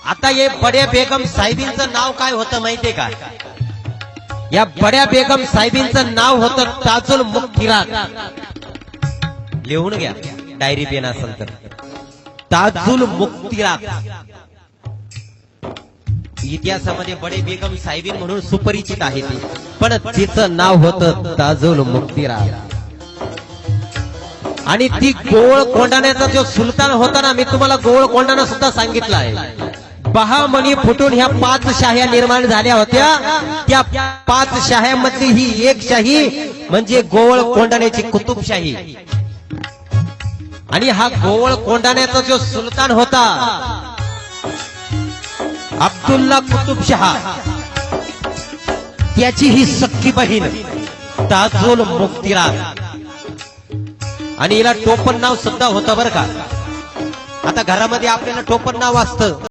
आता हे बड्या बेगम साहेबींचं नाव काय होतं माहितीये का? या बड्या बेगम साहेबींचं नाव होतं ताजुल मुक्तिरात. लिहून घ्या डायरी पेन असेल तर. ताजुल मुक्तिरात. इतिहासामध्ये बडे बेगम साहेबीन म्हणून सुपरिचित आहे ती, पण तिचं नाव होतं ताजुल मुक्तिरात. आणि ती गोवळ कोंढाण्याचा जो सुलतान होता ना, मी तुम्हाला गोवळ कोंढाणा सुद्धा सांगितलं आहे. बहामणी फुटून ह्या 5 शाह्या निर्माण झाल्या होत्या. त्या 5 शाह्यामधली ही एक शाही म्हणजे गोवळ कोंढाण्याची कुतुबशाही. आणि हा गोवळ कोंढाण्याचा जो सुलतान होता अब्दुल्ला कुतुबशाह, त्याची ही सख्खी बहीण ताजुल मुक्तिरात. आणि हिला टोपण नाव सुद्धा होतं बरं का. आता घरामध्ये आपल्याला टोपण नाव असतं.